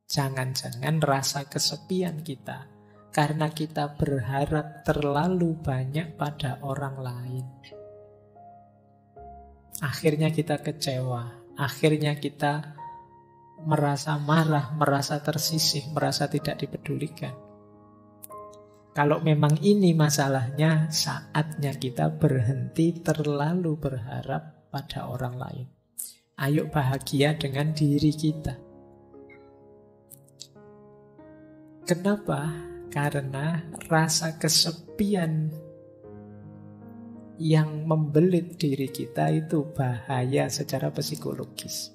Jangan-jangan rasa kesepian kita karena kita berharap terlalu banyak pada orang lain. Akhirnya kita kecewa, akhirnya kita merasa marah, merasa tersisih, merasa tidak dipedulikan. Kalau memang ini masalahnya, saatnya kita berhenti terlalu berharap pada orang lain. Ayo bahagia dengan diri kita. Kenapa? Karena rasa kesepian yang membelit diri kita itu bahaya secara psikologis.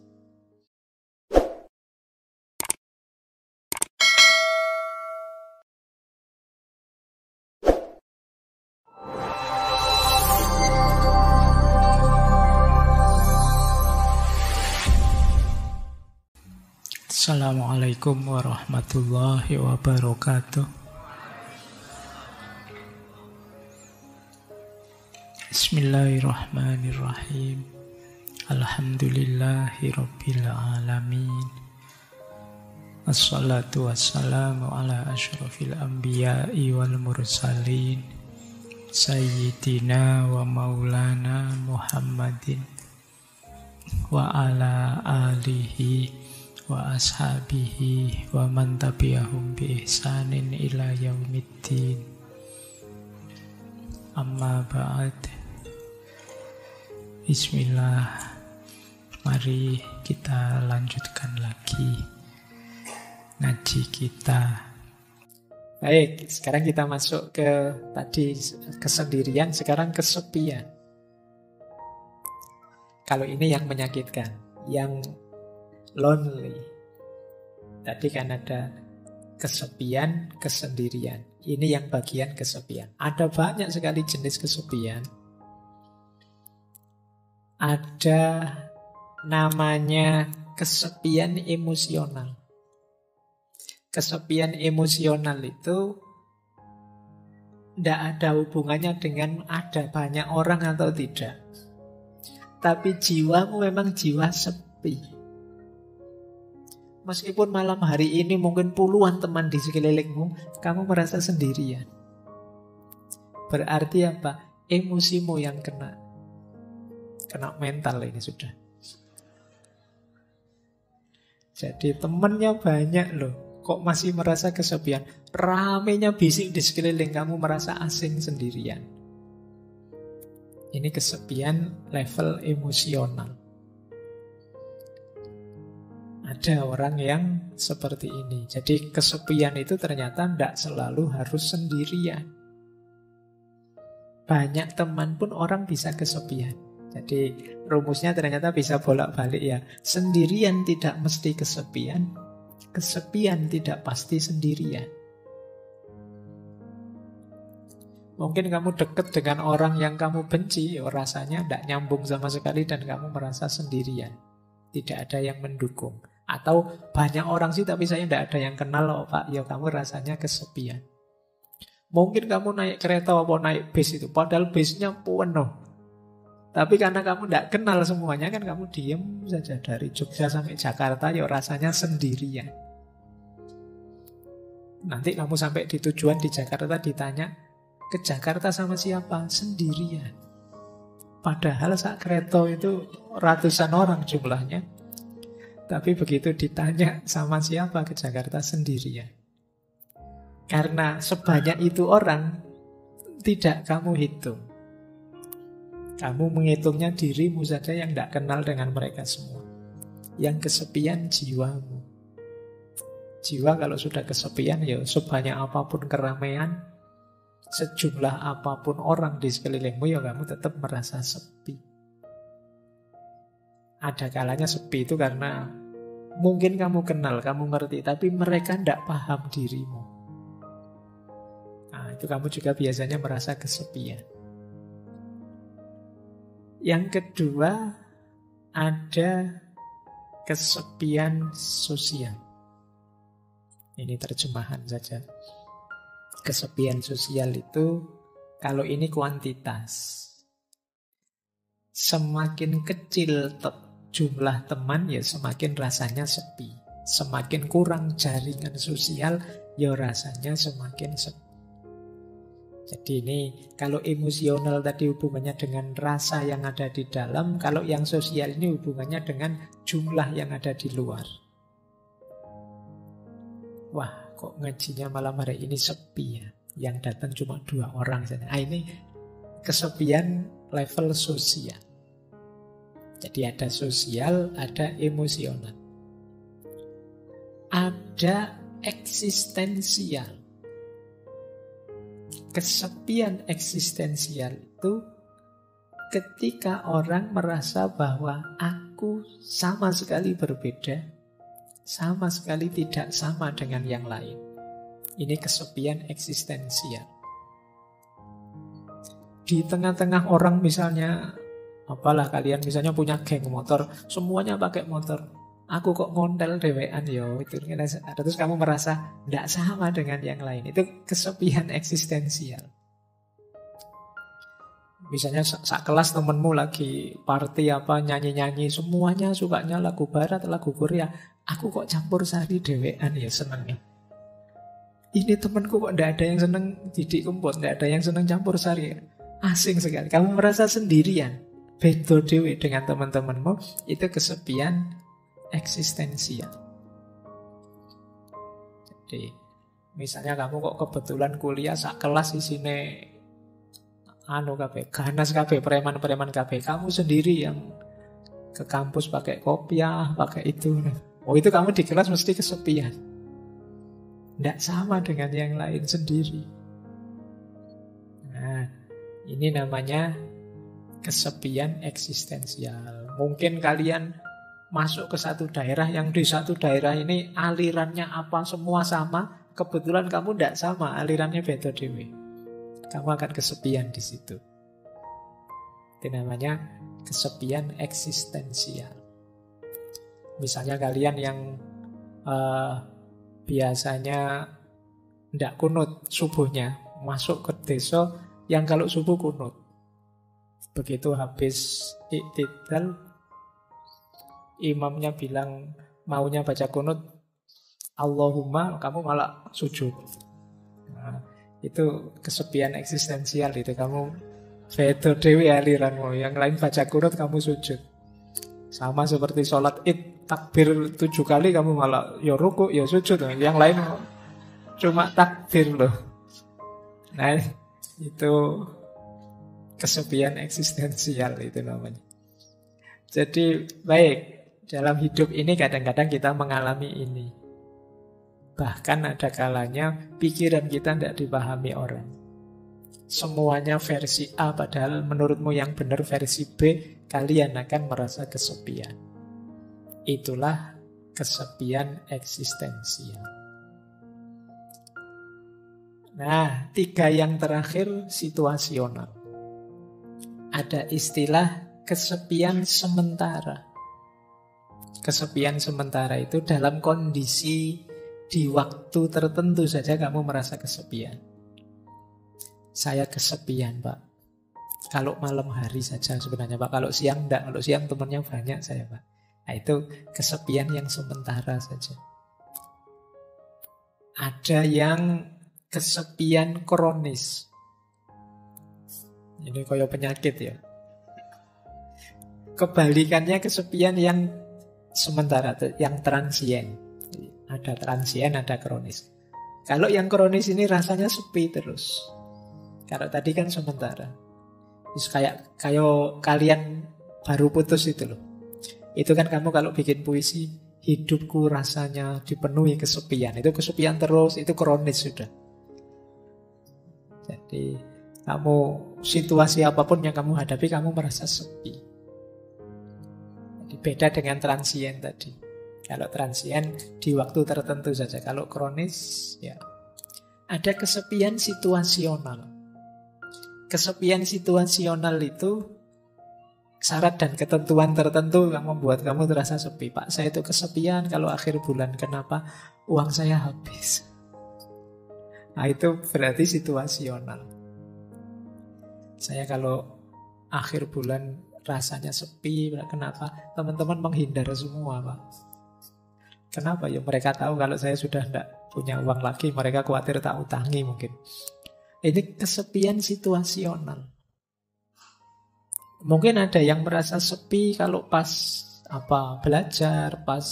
Assalamualaikum warahmatullahi wabarakatuh. Bismillahirrahmanirrahim. Alhamdulillahi rabbil alamin. Assalatu wassalamu ala asyrafil anbiya'i wal mursalin Sayyidina wa maulana Muhammadin wa ala alihi wa ashabihi wa man tabi'ahum bi ihsanin ila yaumiddin. Amma ba'd. Bismillah. Mari kita lanjutkan lagi ngaji kita. Baik, sekarang kita masuk ke tadi kesendirian, sekarang kesepian. Kalau ini yang menyakitkan, yang lonely. Tadi kan ada kesepian, kesendirian. Ini yang bagian kesepian. Ada banyak sekali jenis kesepian. Ada namanya kesepian emosional. Kesepian emosional itu tidak ada hubungannya dengan ada banyak orang atau tidak. Tapi jiwamu memang jiwa sepi. Meskipun malam hari ini mungkin puluhan teman di sekelilingmu, kamu merasa sendirian. Berarti apa? Emosimu yang kena. Kena mental ini sudah. Jadi temannya banyak loh, kok masih merasa kesepian? Ramenya bisik di sekeliling, kamu merasa asing sendirian. Ini kesepian level emosional. Ada orang yang seperti ini. Jadi kesepian itu ternyata tidak selalu harus sendirian. Banyak teman pun orang bisa kesepian. Jadi rumusnya ternyata bisa bolak-balik ya. Sendirian tidak mesti kesepian, kesepian tidak pasti sendirian. Mungkin kamu dekat dengan orang yang kamu benci, rasanya tidak nyambung sama sekali dan kamu merasa sendirian. Tidak ada yang mendukung. Atau banyak orang sih tapi saya tidak ada yang kenal loh Pak, ya kamu rasanya kesepian. Mungkin kamu naik kereta atau naik bis itu, padahal bisnya penuh. Tapi karena kamu tidak kenal semuanya kan kamu diem saja dari Jogja sampai Jakarta ya rasanya sendirian. Nanti kamu sampai di tujuan di Jakarta ditanya, ke Jakarta sama siapa? Sendirian. Padahal sak kereta itu ratusan orang jumlahnya. Tapi begitu ditanya sama siapa ke Jakarta sendirian. Karena sebanyak itu orang tidak kamu hitung. Kamu menghitungnya dirimu saja yang tidak kenal dengan mereka semua. Yang kesepian jiwamu. Jiwa kalau sudah kesepian ya sebanyak apapun keramaian, sejumlah apapun orang di sekelilingmu ya kamu tetap merasa sepi. Ada kalanya sepi itu karena mungkin kamu kenal, kamu ngerti, tapi mereka tidak paham dirimu. Nah, itu kamu juga biasanya merasa kesepian. Yang kedua, ada kesepian sosial. Ini terjemahan saja. Kesepian sosial itu, kalau ini kuantitas. Semakin kecil jumlah teman, ya semakin rasanya sepi. Semakin kurang jaringan sosial, ya rasanya semakin sepi. Jadi ini kalau emosional tadi hubungannya dengan rasa yang ada di dalam, kalau yang sosial ini hubungannya dengan jumlah yang ada di luar. Wah, kok ngajinya malam hari ini sepi ya? Yang datang cuma 2 orang saja. Ini kesepian level sosial. Jadi ada sosial, ada emosional. Ada eksistensial. Kesepian eksistensial itu ketika orang merasa bahwa aku sama sekali berbeda, sama sekali tidak sama dengan yang lain. Ini kesepian eksistensial. Di tengah-tengah orang misalnya, apalah kalian misalnya punya geng motor, semuanya pakai motor. Aku kok ngontel dewean yo, itu terus kamu merasa tidak sama dengan yang lain. Itu kesepian eksistensial. Misalnya sak kelas temenmu lagi party apa nyanyi-nyanyi, semuanya sukanya lagu barat, lagu Korea. Aku kok campur sari dewean ya senengnya. Ini temanku kok tidak ada yang seneng didik kempot, tidak ada yang seneng campur sari. Asing sekali. Kamu merasa sendirian, beda dewe dengan teman-temanmu. Itu kesepian eksistensial. Jadi misalnya kamu kok kebetulan kuliah sak kelas isine ganas kabeh, preman-preman kabeh, kamu sendiri yang ke kampus pakai kopiah, pakai itu. Oh, itu kamu di kelas mesti kesepian. Tidak sama dengan yang lain sendiri. Nah, ini namanya kesepian eksistensial. Mungkin kalian masuk ke satu daerah, yang di satu daerah ini alirannya apa semua sama, kebetulan kamu tidak sama, alirannya beda dewe. Kamu akan kesepian di situ. Itu namanya kesepian eksistensial. Misalnya kalian yang biasanya tidak kunut subuhnya, masuk ke desa yang kalau subuh kunut. Begitu habis iktidal, imamnya bilang maunya baca kunut, Allahumma, kamu malah sujud. Nah, itu kesepian eksistensial itu. Kamu veto dewi aliranmu, yang lain baca kunut kamu sujud. Sama seperti sholat id, takbir 7 kali kamu malah ya ruku, ya sujud. Yang lain cuma takbir loh. Nah, itu kesepian eksistensial itu namanya. Jadi baik, dalam hidup ini kadang-kadang kita mengalami ini. Bahkan ada kalanya pikiran kita tidak dipahami orang. Semuanya versi A, padahal menurutmu yang benar versi B, kalian akan merasa kesepian. Itulah kesepian eksistensial. Nah, 3 yang terakhir situasional. Ada istilah kesepian sementara. Kesepian sementara itu dalam kondisi di waktu tertentu saja kamu merasa kesepian. Saya kesepian, Pak. Kalau malam hari saja sebenarnya, Pak. Kalau siang enggak. Kalau siang temannya banyak saya, Pak. Nah, itu kesepian yang sementara saja. Ada yang kesepian kronis. Ini kayak penyakit ya. Kebalikannya kesepian yang sementara, yang transien. Ada transien, ada kronis. Kalau yang kronis ini rasanya sepi terus. Kalau tadi kan sementara. Terus kayak kalian baru putus itu loh. Itu kan kamu kalau bikin puisi, hidupku rasanya dipenuhi kesepian. Itu kesepian terus, itu kronis sudah. Jadi kamu situasi apapun yang kamu hadapi, kamu merasa sepi. Jadi beda dengan transien tadi. Kalau transien di waktu tertentu saja. Kalau kronis ya ada kesepian situasional. Kesepian situasional itu syarat dan ketentuan tertentu yang membuat kamu terasa sepi. Pak, saya itu kesepian kalau akhir bulan. Kenapa? Uang saya habis. Nah, itu berarti situasional. Saya kalau akhir bulan rasanya sepi. Kenapa? Teman-teman menghindar semua, Pak. Kenapa? Ya mereka tahu kalau saya sudah tidak punya uang lagi, mereka khawatir tak utangi mungkin. Ini kesepian situasional. Mungkin ada yang merasa sepi kalau pas belajar, pas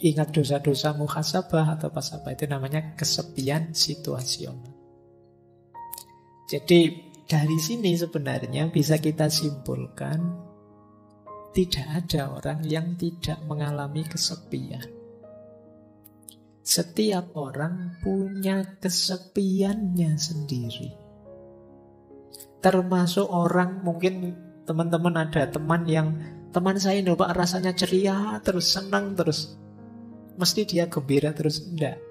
ingat dosa-dosa muhasabah atau pas apa, itu namanya kesepian situasional. Jadi dari sini sebenarnya bisa kita simpulkan tidak ada orang yang tidak mengalami kesepian. Setiap orang punya kesepiannya sendiri. Termasuk orang, mungkin teman-teman ada teman saya ini Pak rasanya ceria terus, senang terus. Mesti dia gembira terus, enggak.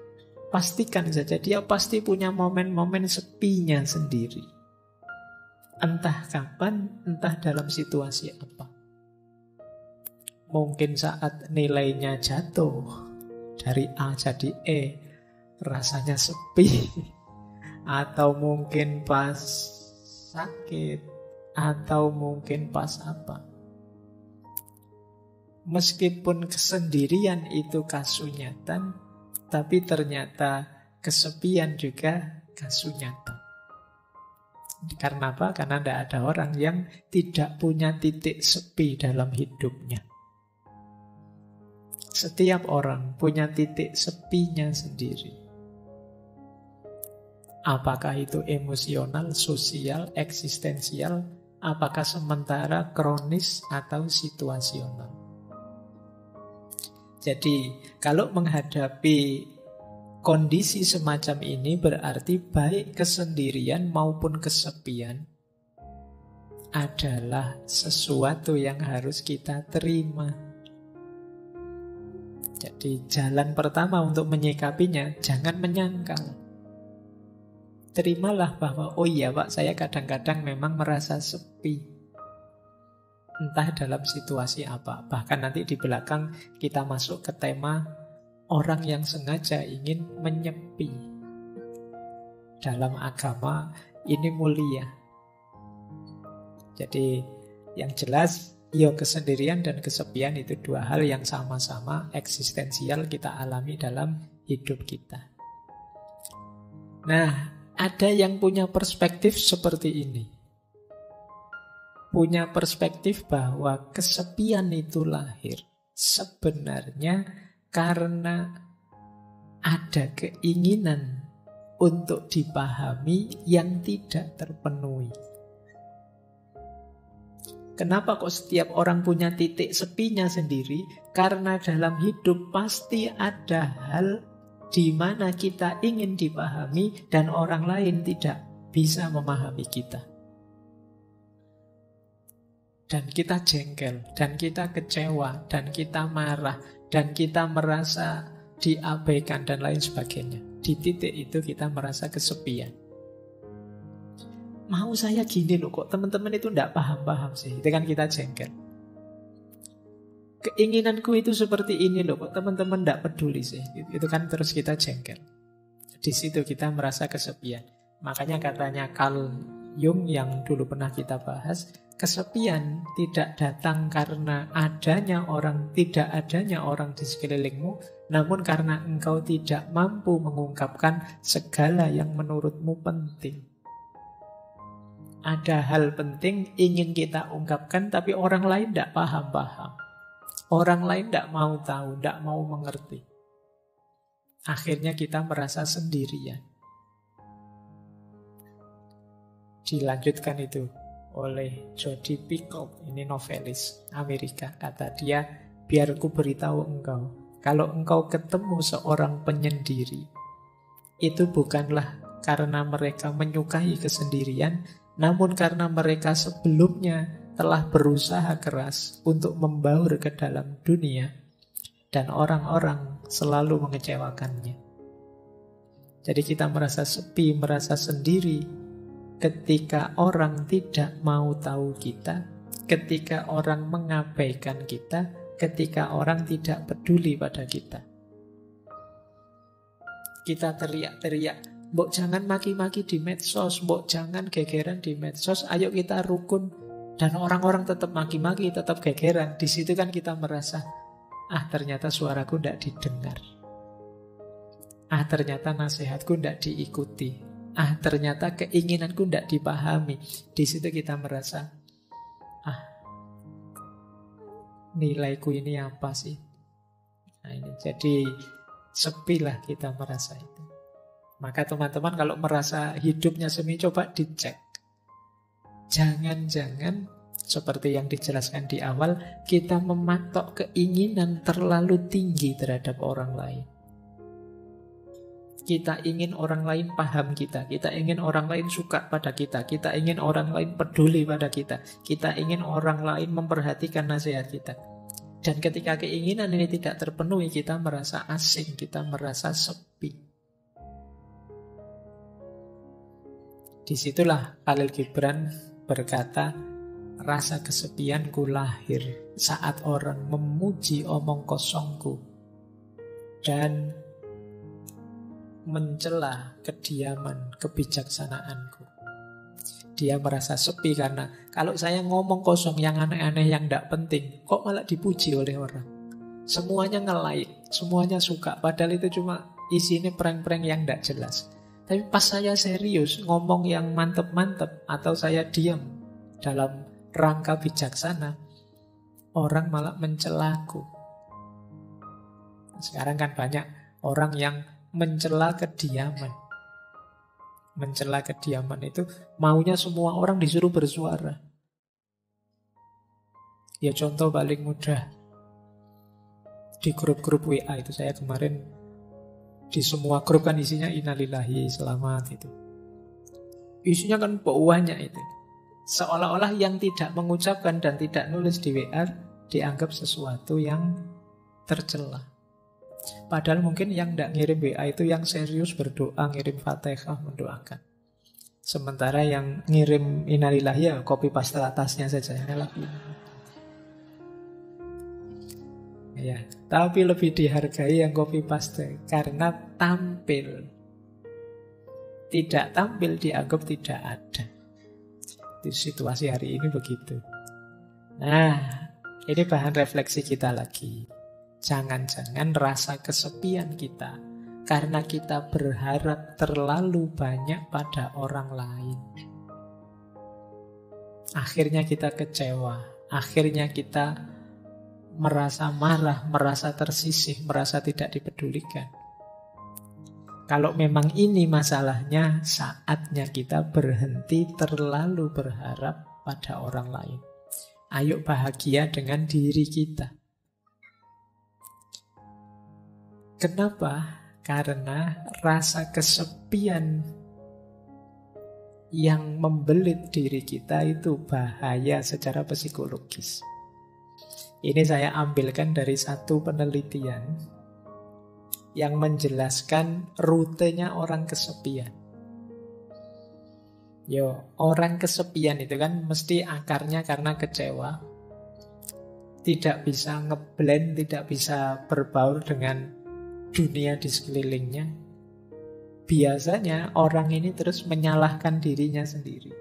Pastikan saja dia pasti punya momen-momen sepinya sendiri. Entah kapan, entah dalam situasi apa. Mungkin saat nilainya jatuh dari A jadi E, rasanya sepi. Atau mungkin pas sakit, atau mungkin pas apa. Meskipun kesendirian itu kasunyatan, tapi ternyata kesepian juga kasunyatan. Karena apa? Karena tidak ada orang yang tidak punya titik sepi dalam hidupnya. Setiap orang punya titik sepinya sendiri. Apakah itu emosional, sosial, eksistensial, apakah sementara, kronis, atau situasional. Jadi, kalau menghadapi kondisi semacam ini berarti baik kesendirian maupun kesepian adalah sesuatu yang harus kita terima. Jadi, jalan pertama untuk menyikapinya, jangan menyangkal. Terimalah bahwa, oh iya Pak, saya kadang-kadang memang merasa sepi. Entah dalam situasi apa. Bahkan nanti di belakang kita masuk ke tema orang yang sengaja ingin menyepi. Dalam agama ini mulia. Jadi yang jelas, kesendirian dan kesepian itu dua hal yang sama-sama eksistensial kita alami dalam hidup kita. Nah, ada yang punya perspektif seperti ini. Punya perspektif bahwa kesepian itu lahir sebenarnya karena ada keinginan untuk dipahami yang tidak terpenuhi. Kenapa kok setiap orang punya titik sepinya sendiri? Karena dalam hidup pasti ada hal di mana kita ingin dipahami dan orang lain tidak bisa memahami kita. Dan kita jengkel, dan kita kecewa, dan kita marah, dan kita merasa diabaikan dan lain sebagainya. Di titik itu kita merasa kesepian. Mau saya gini loh, kok teman-teman itu tidak paham-paham sih. Itu kan kita jengkel. Keinginanku itu seperti ini loh, kok teman-teman tidak peduli sih. Itu kan terus kita jengkel. Di situ kita merasa kesepian. Makanya katanya Carl Jung yang dulu pernah kita bahas, kesepian tidak datang karena tidak adanya orang di sekelilingmu, namun karena engkau tidak mampu mengungkapkan segala yang menurutmu penting. Ada hal penting ingin kita ungkapkan, tapi orang lain tidak paham-paham. Orang lain tidak mau tahu, tidak mau mengerti. Akhirnya kita merasa sendirian. Dilanjutkan itu oleh Jodi Picoult, ini novelis Amerika. Kata dia, biar ku beritahu engkau, kalau engkau ketemu seorang penyendiri, itu bukanlah karena mereka menyukai kesendirian, namun karena mereka sebelumnya telah berusaha keras untuk membaur ke dalam dunia, dan orang-orang selalu mengecewakannya. Jadi kita merasa sepi, merasa sendiri ketika orang tidak mau tahu kita, ketika orang mengabaikan kita, ketika orang tidak peduli pada kita. Kita teriak-teriak, mbok jangan maki-maki di medsos, mbok jangan gegeran di medsos, ayo kita rukun. Dan orang-orang tetap maki-maki, tetap gegeran. Di situ kan kita merasa Ah, ternyata suaraku tidak didengar. Ah, ternyata nasihatku tidak diikuti. Ah, ternyata keinginanku tidak dipahami. Di situ kita merasa, ah, nilaiku ini apa sih? Nah, ini jadi sepilah kita merasa itu. Maka teman-teman kalau merasa hidupnya semi, coba dicek. Jangan-jangan seperti yang dijelaskan di awal, kita mematok keinginan terlalu tinggi terhadap orang lain. Kita ingin orang lain paham kita ingin orang lain suka pada kita ingin orang lain peduli pada kita ingin orang lain memperhatikan nasihat kita. Dan ketika keinginan ini tidak terpenuhi, kita merasa asing, kita merasa sepi. Disitulah Khalil Gibran berkata, rasa kesepianku lahir saat orang memuji omong kosongku dan mencela kediaman kebijaksanaanku. Dia merasa sepi karena kalau saya ngomong kosong yang aneh-aneh yang tidak penting, kok malah dipuji oleh orang. Semuanya nge-like, semuanya suka, padahal itu cuma isinya prank-prank yang tidak jelas. Tapi pas saya serius ngomong yang mantep-mantep atau saya diam dalam rangka bijaksana, orang malah mencelaku. Sekarang kan banyak orang yang mencela kediaman. Mencela kediaman itu maunya semua orang disuruh bersuara. Ya contoh paling mudah, di grup-grup WA itu saya kemarin di semua grup kan isinya innalillahi selamat itu. Isinya kan banyak itu. Seolah-olah yang tidak mengucapkan dan tidak nulis di WA dianggap sesuatu yang tercela. Padahal mungkin yang tidak ngirim WA itu yang serius berdoa, ngirim Fatihah, mendoakan. Sementara yang ngirim innalillahi ya copy paste atasnya saja. Ya, tapi lebih dihargai yang copy paste karena tampil. Tidak tampil dianggap tidak ada. Itu situasi hari ini begitu. Nah, ini bahan refleksi kita lagi. Jangan-jangan rasa kesepian kita karena kita berharap terlalu banyak pada orang lain. Akhirnya kita kecewa, akhirnya kita merasa marah, merasa tersisih, merasa tidak dipedulikan. Kalau memang ini masalahnya, saatnya kita berhenti terlalu berharap pada orang lain. Ayo bahagia dengan diri kita. Kenapa? Karena rasa kesepian yang membelit diri kita itu bahaya secara psikologis. Ini saya ambilkan dari satu penelitian yang menjelaskan rutenya orang kesepian. Orang kesepian itu kan mesti akarnya karena kecewa, tidak bisa ngeblend, tidak bisa berbaur dengan dunia di sekelilingnya. Biasanya orang ini terus menyalahkan dirinya sendiri.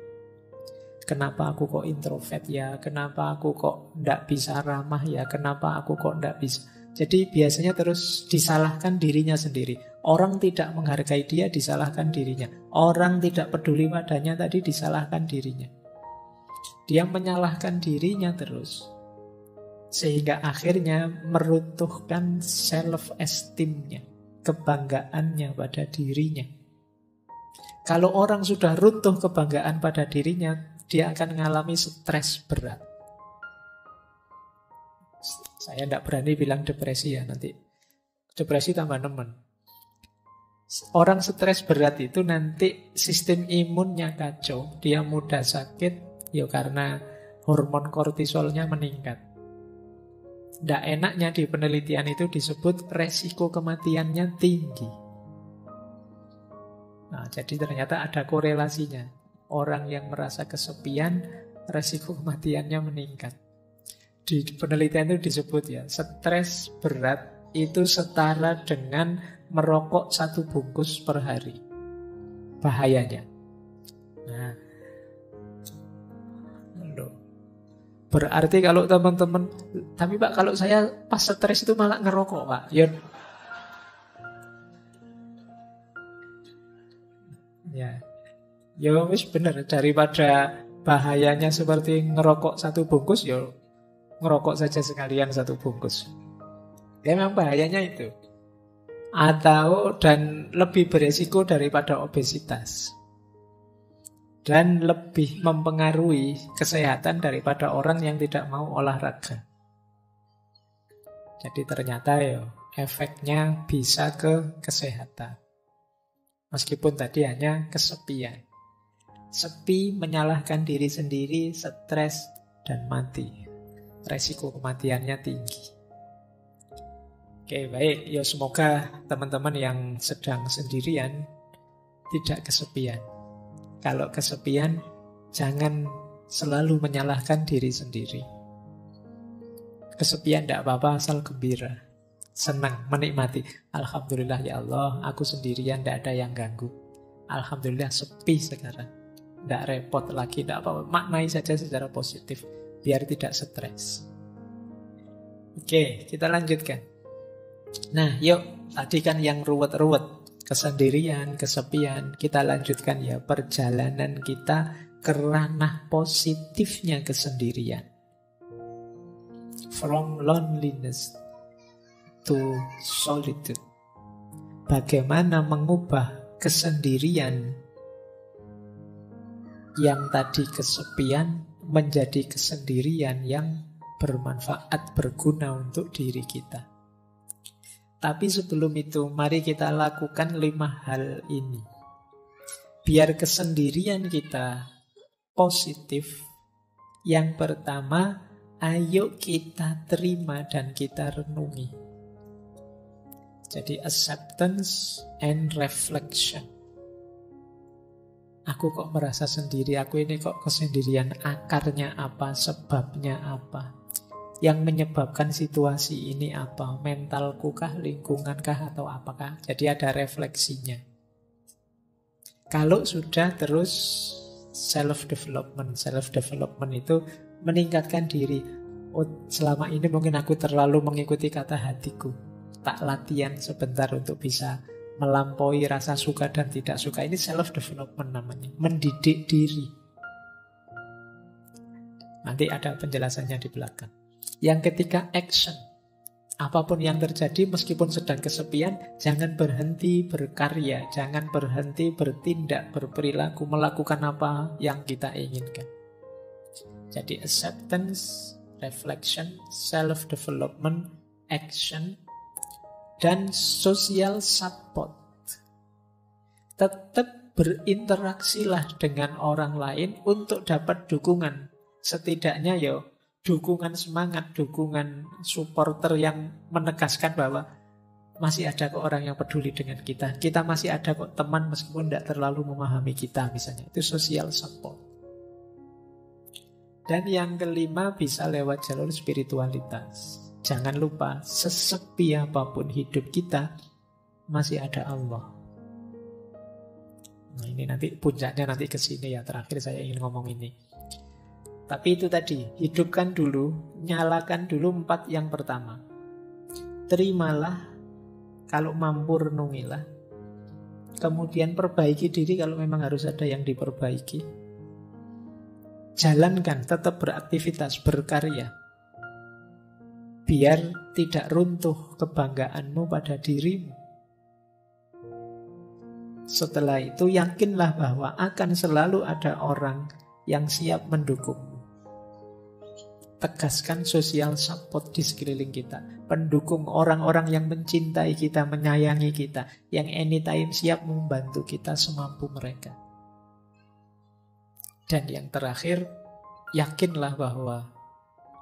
Kenapa aku kok introvert ya? Kenapa aku kok tidak bisa ramah ya? Kenapa aku kok tidak bisa? Jadi biasanya terus disalahkan dirinya sendiri. Orang tidak menghargai dia, disalahkan dirinya. Orang tidak peduli padanya, tadi disalahkan dirinya. Dia menyalahkan dirinya terus. Sehingga akhirnya meruntuhkan self-esteem-nya, kebanggaannya pada dirinya. Kalau orang sudah runtuh kebanggaan pada dirinya, dia akan mengalami stres berat. Saya tidak berani bilang depresi ya, nanti depresi tambah nemen. Orang stres berat itu nanti sistem imunnya kacau, dia mudah sakit, karena hormon kortisolnya meningkat. Tidak enaknya di penelitian itu disebut resiko kematiannya tinggi. Nah, jadi ternyata ada korelasinya. Orang yang merasa kesepian, resiko kematiannya meningkat. Di penelitian itu disebut stres berat itu setara dengan merokok 1 bungkus per hari. Bahayanya. Nah, Berarti kalau teman-teman, tapi Pak kalau saya pas stres itu malah ngerokok Pak. Ya, ya wis bener, daripada bahayanya seperti ngerokok satu bungkus, ya ngerokok saja sekalian satu bungkus. Ya memang bahayanya itu. Atau dan lebih beresiko daripada obesitas. Dan lebih mempengaruhi kesehatan daripada orang yang tidak mau olahraga. Jadi ternyata ya efeknya bisa ke kesehatan. Meskipun tadi hanya kesepian. Sepi, menyalahkan diri sendiri, stres, dan mati. Resiko kematiannya tinggi. Oke, baik. Ya semoga teman-teman yang sedang sendirian tidak kesepian. Kalau kesepian, jangan selalu menyalahkan diri sendiri. Kesepian tidak apa-apa, asal gembira. Senang, menikmati. Alhamdulillah ya Allah, aku sendirian, tidak ada yang ganggu. Alhamdulillah sepi sekarang. Tidak repot lagi, tidak apa-apa. Maknai saja secara positif, biar tidak stres. Oke, kita lanjutkan. Nah, yuk. Tadi kan yang ruwet-ruwet. Kesendirian, kesepian. Kita lanjutkan ya perjalanan kita ke ranah positifnya kesendirian. From loneliness to solitude. Bagaimana mengubah kesendirian yang tadi kesepian menjadi kesendirian yang bermanfaat, berguna untuk diri kita. Tapi sebelum itu, mari kita lakukan 5 hal ini. Biar kesendirian kita positif. Yang pertama, ayo kita terima dan kita renungi. Jadi acceptance and reflection. Aku kok merasa sendiri, aku ini kok kesendirian, akarnya apa, sebabnya apa? Yang menyebabkan situasi ini apa? Mentalku kah, lingkungan kah, atau apakah? Jadi ada refleksinya. Kalau sudah terus self-development. Self-development itu meningkatkan diri. Oh, selama ini mungkin aku terlalu mengikuti kata hatiku. Tak latihan sebentar untuk bisa melampaui rasa suka dan tidak suka. Ini self-development namanya. Mendidik diri. Nanti ada penjelasannya di belakang. Yang ketiga, action. Apapun yang terjadi, meskipun sedang kesepian, jangan berhenti berkarya, jangan berhenti bertindak, berperilaku, melakukan apa yang kita inginkan. Jadi acceptance, reflection, self-development, action, dan social support. Tetap berinteraksilah dengan orang lain untuk dapat dukungan. Setidaknya ya dukungan semangat, dukungan supporter yang menegaskan bahwa masih ada kok orang yang peduli dengan kita. Kita masih ada kok teman meskipun tidak terlalu memahami kita misalnya. Itu social support. Dan yang kelima bisa lewat jalur spiritualitas. Jangan lupa, sesepi apapun hidup kita, masih ada Allah. Nah ini nanti puncaknya nanti ke sini ya. Terakhir saya ingin ngomong ini. Tapi itu tadi, hidupkan dulu, nyalakan dulu 4 yang pertama. Terimalah, kalau mampu renungilah. Kemudian perbaiki diri kalau memang harus ada yang diperbaiki. Jalankan, tetap beraktivitas, berkarya. Biar tidak runtuh kebanggaanmu pada dirimu. Setelah itu yakinlah bahwa akan selalu ada orang yang siap mendukungmu. Tegaskan social support di sekeliling kita. Pendukung orang-orang yang mencintai kita, menyayangi kita, yang anytime siap membantu kita semampu mereka. Dan yang terakhir, yakinlah bahwa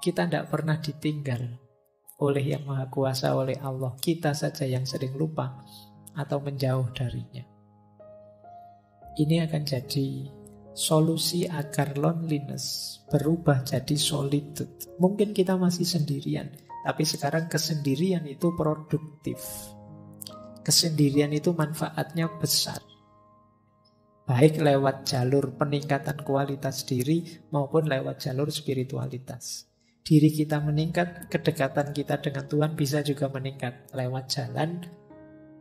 kita tidak pernah ditinggal oleh Yang Maha Kuasa, oleh Allah. Kita saja yang sering lupa atau menjauh darinya. Ini akan jadi solusi agar loneliness berubah jadi solitude. Mungkin kita masih sendirian, tapi sekarang kesendirian itu produktif. Kesendirian itu manfaatnya besar. baik lewat jalur peningkatan kualitas diri maupun lewat jalur spiritualitas. Diri kita meningkat, kedekatan kita dengan Tuhan bisa juga meningkat lewat jalan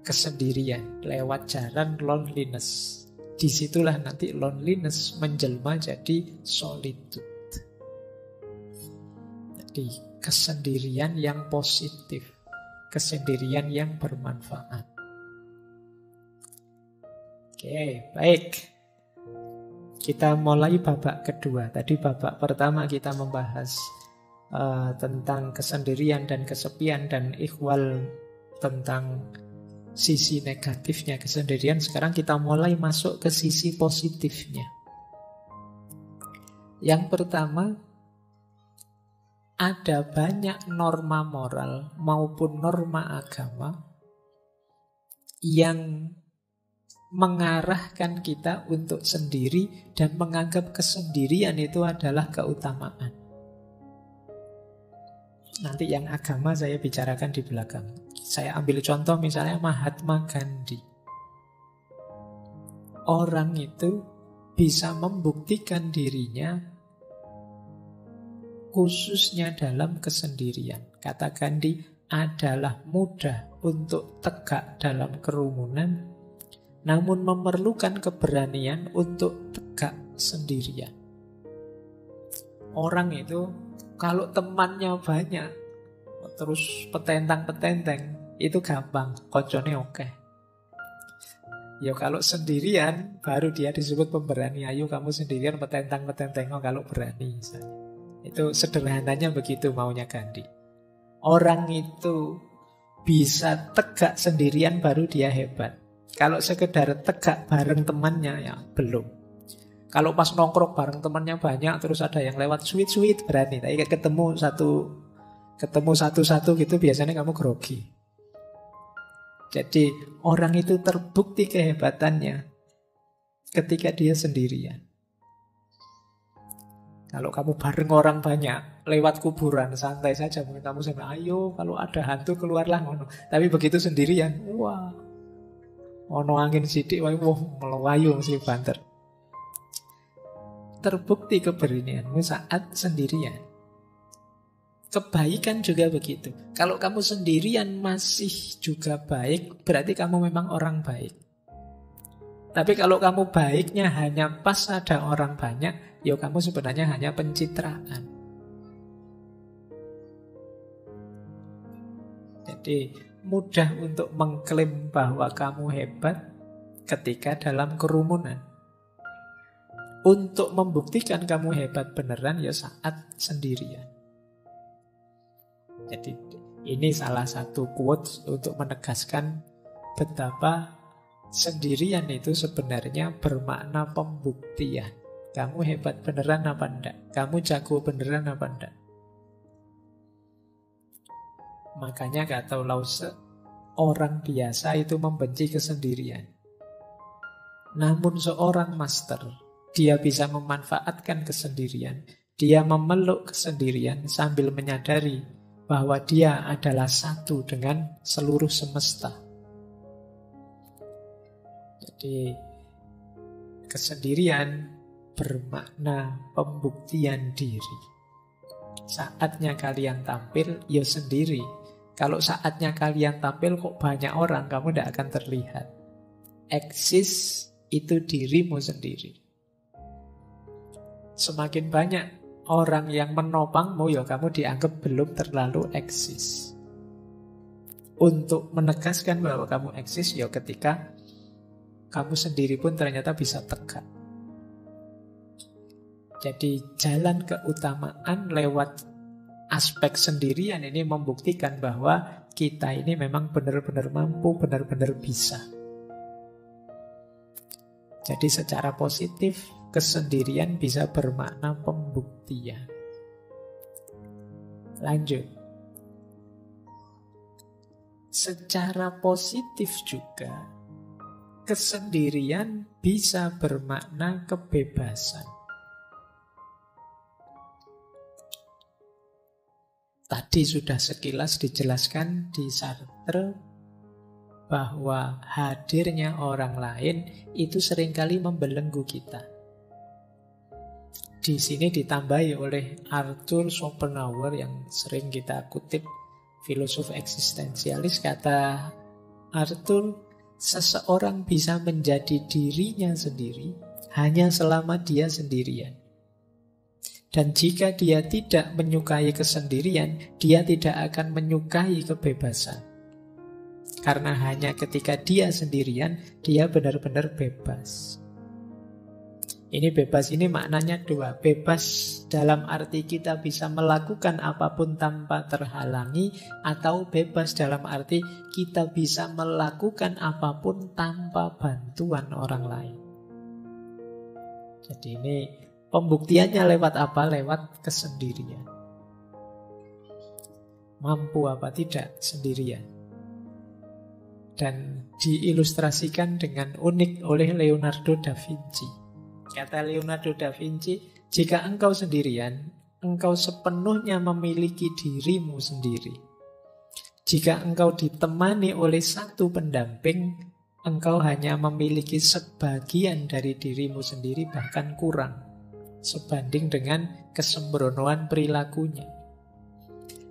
kesendirian, lewat jalan loneliness. Disitulah nanti loneliness menjelma jadi solitude. Jadi kesendirian yang positif, kesendirian yang bermanfaat. Oke, baik. Kita mulai babak kedua. Tadi babak pertama kita membahas tentang kesendirian dan kesepian dan ikhwal, tentang sisi negatifnya kesendirian. Sekarang kita mulai masuk ke sisi positifnya. Yang pertama, ada banyak norma moral maupun norma agama yang mengarahkan kita untuk sendiri dan menganggap kesendirian itu adalah keutamaan. Nanti yang agama saya bicarakan di belakang. Saya ambil contoh misalnya Mahatma Gandhi. Orang itu bisa membuktikan dirinya khususnya dalam kesendirian. Kata Gandhi, adalah mudah untuk tegak dalam kerumunan, namun memerlukan keberanian untuk tegak sendirian. Orang itu kalau temannya banyak, terus petentang-petenteng, itu gampang, koncone oke. Ya kalau sendirian, baru dia disebut pemberani. Ayo kamu sendirian petentang-petenteng kalau berani misalnya. Itu sederhananya begitu maunya Gandhi. Orang itu bisa tegak sendirian baru dia hebat. Kalau sekedar tegak bareng temannya, ya belum. Kalau pas nongkrong bareng temannya banyak, terus ada yang lewat sweet-sweet berani. Tapi ketemu satu-satu gitu biasanya kamu grogi. Jadi orang itu terbukti kehebatannya ketika dia sendirian. Kalau kamu bareng orang banyak, lewat kuburan, santai saja. Mungkin kamu sampai, ayo kalau ada hantu keluarlah. Tapi begitu sendirian, wah, ono angin sidik, wah, melayu mesti banter. Terbukti keberanianmu saat sendirian. Kebaikan juga begitu. Kalau kamu sendirian masih juga baik, berarti kamu memang orang baik. Tapi kalau kamu baiknya hanya pas ada orang banyak, ya kamu sebenarnya hanya pencitraan. Jadi mudah untuk mengklaim bahwa kamu hebat ketika dalam kerumunan. Untuk membuktikan kamu hebat beneran ya saat sendirian. Jadi ini salah satu quotes untuk menegaskan betapa sendirian itu sebenarnya bermakna pembuktian. Kamu hebat beneran apa enggak? Kamu jago beneran apa enggak? Makanya kata Lause, orang biasa itu membenci kesendirian. Namun seorang master, dia bisa memanfaatkan kesendirian. Dia memeluk kesendirian sambil menyadari bahwa dia adalah satu dengan seluruh semesta. Jadi kesendirian bermakna pembuktian diri. Saatnya kalian tampil, ya sendiri. Kalau saatnya kalian tampil kok banyak orang, kamu tidak akan terlihat. Eksis itu dirimu sendiri. Semakin banyak orang yang menopangmu, ya kamu dianggap belum terlalu eksis. Untuk menegaskan bahwa kamu eksis, ya ketika kamu sendiri pun ternyata bisa tegak. Jadi jalan keutamaan lewat aspek sendirian ini membuktikan bahwa kita ini memang benar-benar mampu, benar-benar bisa. Jadi secara positif, kesendirian bisa bermakna pembuktian. Lanjut. Secara positif juga, kesendirian bisa bermakna kebebasan. Tadi sudah sekilas dijelaskan di Sartre bahwa hadirnya orang lain itu seringkali membelenggu kita. Di sini ditambahi oleh Arthur Schopenhauer yang sering kita kutip, filosof eksistensialis. Kata Arthur, seseorang bisa menjadi dirinya sendiri hanya selama dia sendirian. Dan jika dia tidak menyukai kesendirian, dia tidak akan menyukai kebebasan. Karena hanya ketika dia sendirian, dia benar-benar bebas. Ini bebas ini maknanya dua. Bebas dalam arti kita bisa melakukan apapun tanpa terhalangi, atau bebas dalam arti kita bisa melakukan apapun tanpa bantuan orang lain. Jadi ini pembuktiannya lewat apa? Lewat kesendirian. Mampu apa tidak sendirian. Dan diilustrasikan dengan unik oleh Leonardo da Vinci. Kata Leonardo da Vinci, jika engkau sendirian, engkau sepenuhnya memiliki dirimu sendiri. Jika engkau ditemani oleh satu pendamping, engkau hanya memiliki sebagian dari dirimu sendiri, bahkan kurang, sebanding dengan kesembronoan perilakunya.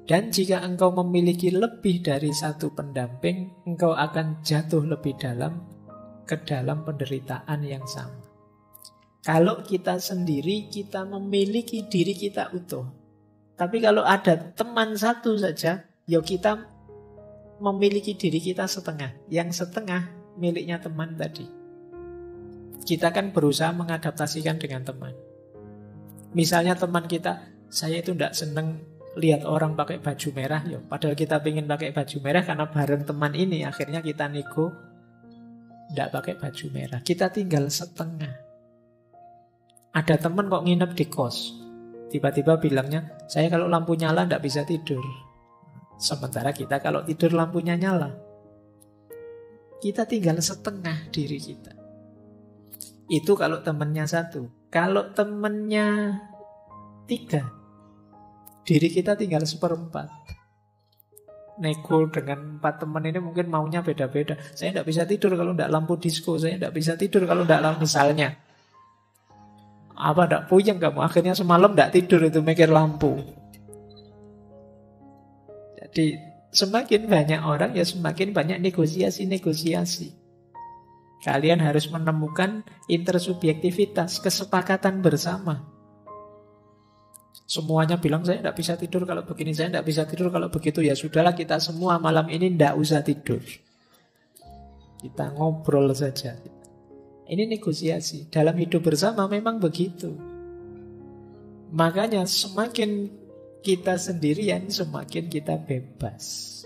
Dan jika engkau memiliki lebih dari satu pendamping, engkau akan jatuh lebih dalam ke dalam penderitaan yang sama. Kalau kita sendiri, kita memiliki diri kita utuh. Tapi kalau ada teman satu saja, ya kita memiliki diri kita setengah. Yang setengah miliknya teman tadi. Kita kan berusaha mengadaptasikan dengan teman. Misalnya teman kita, saya itu tidak senang lihat orang pakai baju merah. Ya, padahal kita ingin pakai baju merah karena bareng teman ini. Akhirnya kita nego tidak pakai baju merah. Kita tinggal setengah. Ada teman kok nginep di kos, tiba-tiba bilangnya, saya kalau lampu nyala tidak bisa tidur. Sementara kita kalau tidur lampunya nyala. Kita tinggal setengah diri kita. Itu kalau temannya satu. Kalau temannya 3, diri kita tinggal 1/4. Nego dengan 4 teman ini mungkin maunya beda-beda. Saya tidak bisa tidur kalau tidak lampu disco. Saya tidak bisa tidur kalau tidak lampu, misalnya. Apa tidak puyeng kamu? Akhirnya semalam tidak tidur itu mikir lampu. Jadi semakin banyak orang ya semakin banyak negosiasi-negosiasi. Kalian harus menemukan intersubjektivitas, kesepakatan bersama. Semuanya bilang saya tidak bisa tidur kalau begini, saya tidak bisa tidur kalau begitu. Ya sudahlah, kita semua malam ini tidak usah tidur. Kita ngobrol saja. Ini negosiasi. Dalam hidup bersama memang begitu. Makanya semakin kita sendirian, semakin kita bebas.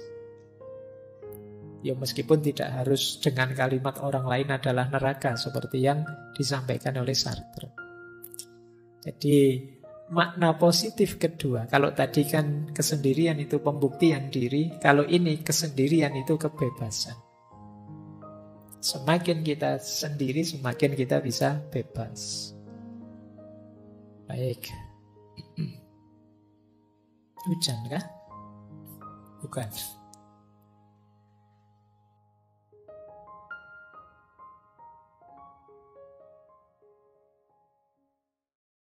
Ya meskipun tidak harus dengan kalimat orang lain adalah neraka, seperti yang disampaikan oleh Sartre. Jadi makna positif kedua, kalau tadi kan kesendirian itu pembuktian diri, kalau ini kesendirian itu kebebasan. Semakin kita sendiri, semakin kita bisa bebas. Baik. Hujan kah? Bukan.